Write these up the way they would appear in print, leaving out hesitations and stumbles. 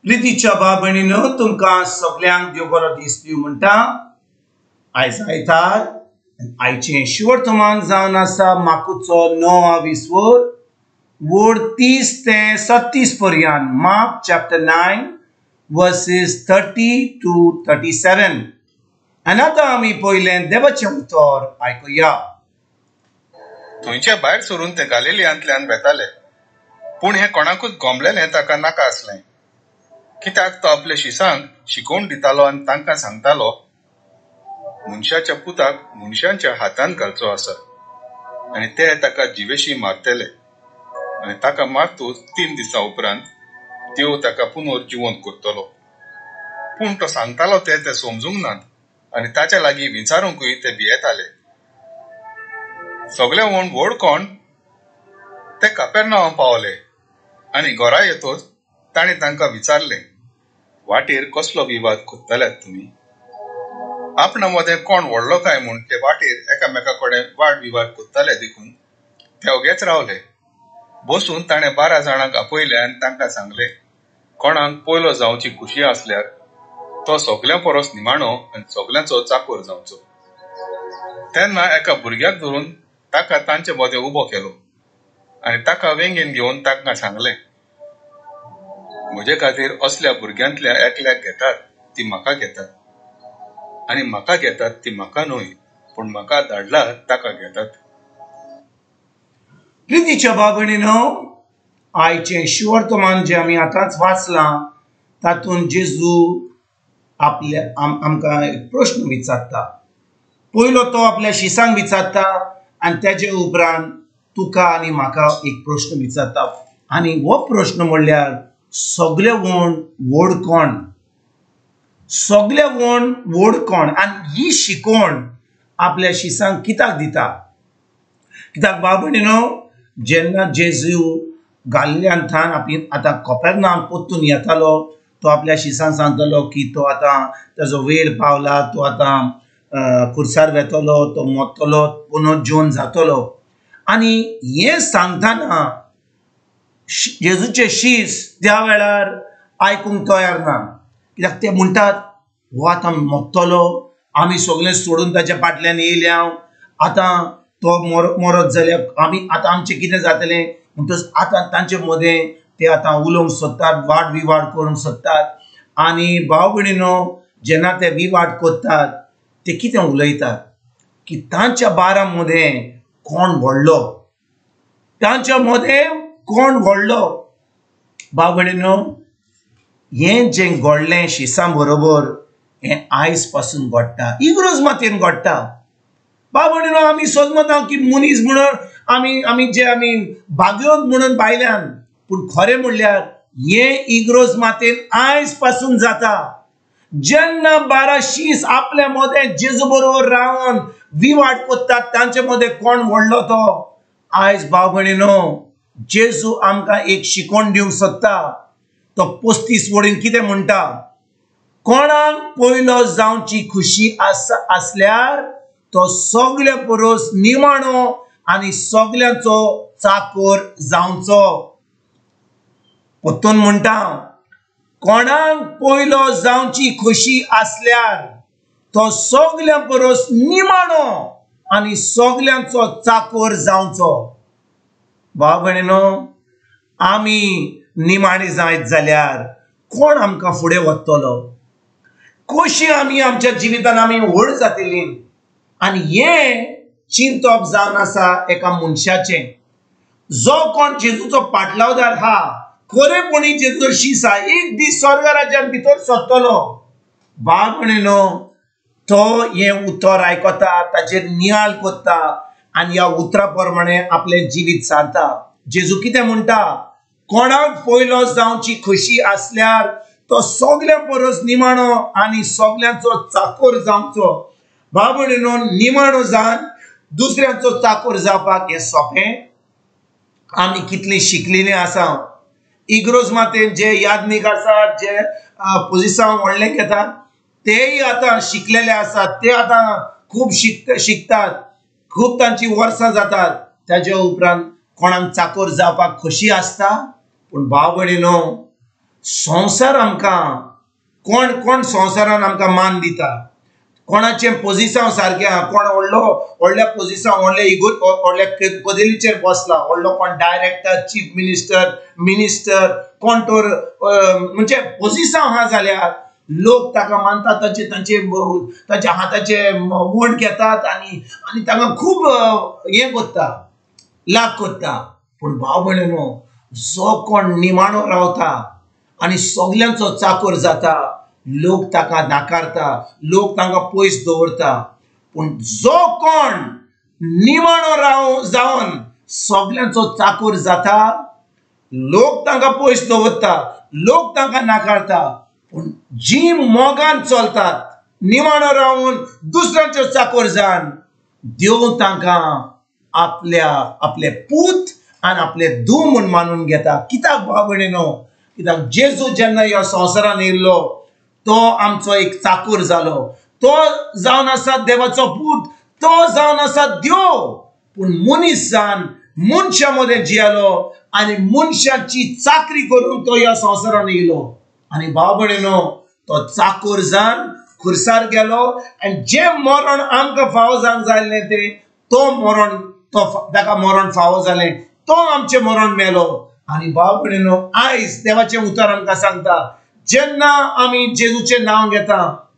प्रितीच्या बाबणीनो तुमकां सगळ्यांक देव बरो दीस दिवं म्हणटा। आयज आयतार आयचें शिवर्तमान जावन आसा माकूचो 9वा विसवोर वोड 30 ते 37 पर्यंत। Mark chapter 9 versus 30 to 37। आनी आतां आमी पयलें देवाचें उतर आयकुया। थंयच्या भायर सरून ते गलिलियांतल्यान वेताले, पूण हे कोणाकूच गोमलेलें ताका नाका आसलें, कित्याक तो आपल्या शिसांक शिकोवन दितालो आनी तांकां सांगतालो, मनशाच्या पुताक मनशांच्या हातांत घालचो आसा आनी ते ताका जिवेशी मारतले आनी ताका मारतूच 3 दिसां उपरांत देव ताका पुनोर जिवंत करतलो। पूण तो सांगतालो ते समजूंक नात आनी ताच्या लागीं विचारूंकूय ते भियेताले। सगळे म्हूण व्हड कोण ते कपेरनावाम पावले आनी घरा येतोच ताणें तांकां विचारलें, वाटेर कसलो विवाद कोत्ताल्यात तुमी? आपणा मदें कोण व्हडलो काय म्हूण ते वाटेर एकामेका कडेन वाड विवाद कोत्ताले देखून ते ओगेच रावले। बसून ताणें 12 जाणांक आपयले आनी तांकां सांगलें, कोणाक पयलो जावची खुशी आसल्यार तो सगळ्यां परस निमाणो आनी सगळ्यांचो चाकर जावचो। तेन्ना एका भुरग्याक धरून ताका तांचे मदें उबो केलो आनी ताका वेंगेन घेवन तांकां सांगलें, म्हजे खातीर असल्या भुरग्यांतल्या एकल्याक घेतात ती म्हाका घेतात आनी म्हाका घेतात ती म्हाका न्हय, पूण म्हाका धाडला ताका घेतात। प्रितीच्या बाबणीनो, आयचें शिवर्तमान जे आमी आतांच वाचलां तातूंत जेजू आपल्या आमकां एक प्रश्न विचारता। पयलो तो आपल्या शिसांक विचारता आनी तेजे उपरांत तुका आनी म्हाका एक प्रश्न विचारता। आनी हो प्रश्न म्हणल्यार सगळे वण व्हड कोण? सगळे वण व्हड कोण? आनी ही शिकवण आपल्या शिसांक कित्याक दिता? कित्याक बाबणीनो, जेन्ना जेजू गलिलियांतल्यान आतां कपेरनावाम परतून येतालो, तो आपल्या शिसांक सांगतालो की तो आतां ताजो वेळ पावला, तो आतां खुर्सार वेतलो, तो मरतलो, पुनोर जिवन जातलो। आनी हें सांगतना जेजूचे शिस त्या वेळार आयकूंक तयार ना, कित्याक ते म्हणटात, हो आतां मरतलो, आमी सगळें सोडून ताच्या फाटल्यान येयल्या, आतां तो मरत जाल्यार आतां आमचें कितें जातलें? म्हणटच आतां तांचे मदें ते आतां उलोवंक सोदतात, वाड विवाद करूंक सोदतात। आनी भाव भयणीनो, जेन्ना ते विवाद कोत्तात ते कितें उलयतात की तांच्या 12 मदें कोण व्हडलो? तांच्या मदें कोण व्हडलो? भाव भयणीनो, हें जें घडलें शिसां बरोबर हें आयज पासून घडटा, इग्रोज मातयेन घडटा। भाव भयणीनो, आमी समजता की मनीस म्हणून आमी भाग्योत म्हणून भायल्यान, पूण खरें म्हणल्यार हें इग्रोज मातयेन आयज पासून जाता। जेन्ना 12 शीस आपल्या मदें जेजू बरोबर रावन विवाद कोत्तात, तांचे मदें कोण व्हडलो तो? आयज भाव भयणीनो, जेजू आमकां एक शिकवण दिवंक सोदता। तो 35 वडीन कितें म्हणटा? कोणाक पयलो जावची खुशी आसल्यार तो सगळ्या परस निमाणो आनी सगळ्यांचो चाकर जावचो। परतून म्हणटा, कोणाक पयलो जावची खुशी आसल्यार तो सगळ्या परस निमाणो आनी सगळ्यांचो चाकर जावचो। भाव भयणीनो, आमी निमाणे जायत जाल्यार कोण आमकां फुडें व्हरतलो? कशी आमी आमच्या जिवितान आमी व्हड जातलीं? आनी हें चिंतप जावन आसा एका मनशाचें, जो कोण जेजूचो पाटलावदार हा, खरेपणी जेजूचो शीस हा, एक दीस स्वर्ग राज्यांत भितर सरतलो। भाव भयणीनो, तो हें उतर आयकता, ताचेर नियाळ कोत्ता आनी ह्या उतरा प्रमाणे आपलें जिवीत सारता। जेजू कितें म्हणटा? कोणाक पयलो जावची खुशी आसल्यार तो सगळ्या परस निमाणो आनी सगळ्यांचो चाकर जावचो। भाव भयणीनो, निमाणो जावन दुसऱ्यांचो चाकर जावपाक हें सोंपें? आमी कितलीं शिकलेलीं आसा? इग्रोज मातयेन जे यादनीक आसात, जे पोजिशन व्हडलें घेतात, तेय आतां शिकलेले आसात, ते आतां खूब शिकतात, खूब तांची वर्सां जातात। ताजे उपरांत कोणाक चाकर जावपाक खोशी आसता? पूण भाव भयणीनो, संवसार आमकां कोण कोण संवसारान आमकां मान दिता, कोणाचे पोजिशन सारके कोण व्हडल्या पोजिशन व्हडल्या पदवीचेर बसला, व्हडलो कोण डायरेक्टर, चीफ मिनिस्टर कोण तर म्हणजे पोजिशन आहा जाल्यार लोक ताका मानतात, ताचे हाताचे वोट घेतात आनी ताका खूब हे करता, लाग करता. पूण भाव भयणीनो, जो कोण निमाणो रावता आनी सगल्यांचो चाकर जाता, लोक ताका नाकारता, लोक तांकां पयस दवरता. पूण जो कोण निमाणो जावन सगल्यांचो चाकर जाता, लोक तांकां पयस दवरता, लोक तांकां नाकारता. पूण जी मोगान चलतात, निमाणो रावन दुसऱ्यांचो चाकर जावन, देव तांकां आपले पूत आनी आपले धूव म्हूण मानून घेता. कित्याक भाव भयणीनो, कित्याक जेजू जेन्ना ह्या संवसारान येयल्लो, तो आमचो एक चाकर जालो, तो जावन आसा देवाचो पूत, तो जावन आसा देव. पूण मनीस जावन मनशा मध्ये जियेलो आनी मनशाची चाकरी करून तो ह्या संवसारान येयलो. आनी भाव भयणीनो, तो चाकर जावन खुर्सार गेलो आनी जे मरण आमकां फावो जावंक जाल्लें ते तो मरण, ताका मरण फावो जालें, तो आमचें मरण मेलो. आनी भाव भयणीनो, आयज देवाचें उतर आमकां सांगता, जेन्ना आमी जेजूचें नांव घेता,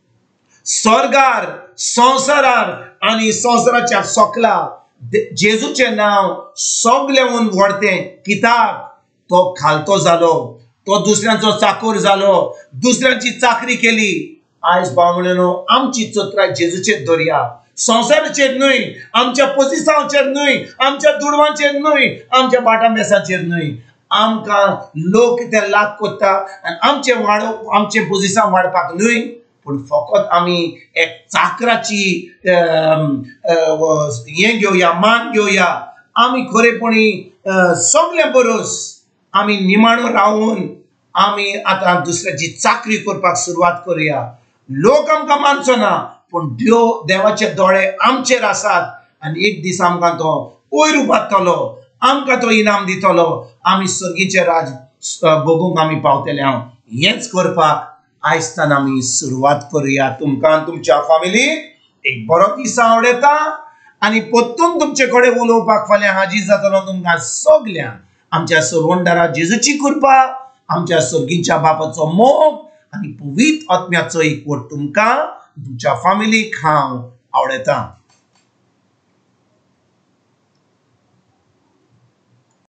स्वर्गार, संवसारार आनी संवसाराच्या सकला जेजूचें नांव सगळ्यांहून व्हडतें. कित्याक तो खालतो जालो, तो दुसऱ्यांचो चाकर जालो, दुसऱ्यांची चाकरी केली. आयज भाव भयणीनो, आमची चत्राय जेजूचेर दवरया, संवसाराचेर न्हय, आमच्या पोजिशनाचेर न्हय, आमच्या दुडवांचेर न्हय, आमच्या बाटामेसाचेर न्हय. आमकां लोक ते लाग करता आनी आमचे पोजिशन वाडपाक न्हय, पूण फकत आमी एक चाकराची हें घेवया, मान घेवया. आमी खरेपणी सगळे बरोस आमी निमाणो रावून आमी आतां दुसऱ्याची चाकरी करपाक सुरवात करुया. लोक आमकां मानचो ना, पूण देवाचे दोळे आमचेर आसात आनी एक दीस आमकां तो वयर उबारतलो, आमकां तो इनाम दितलो. आमी सर्गीचे राज भोगूंक आमी पावतले. हांव हेंच करपाक आयजतान आमी सुरवात करुया. तुमकां तुमच्या फॅमिलीक एक बरो दीस आवडेता आनी परतून तुमचे कडेन उलोवपाक फाल्यां हाजीर जातलो. तुमकां सगल्यांक आमच्या सर्वंडारा जेजूची कृपा, आमच्या सर्गीच्या बापाचो मोग आनी पवित्र आत्म्याचो एकवट तुमकां तुमच्या फॅमिलीक हांव आवडेता.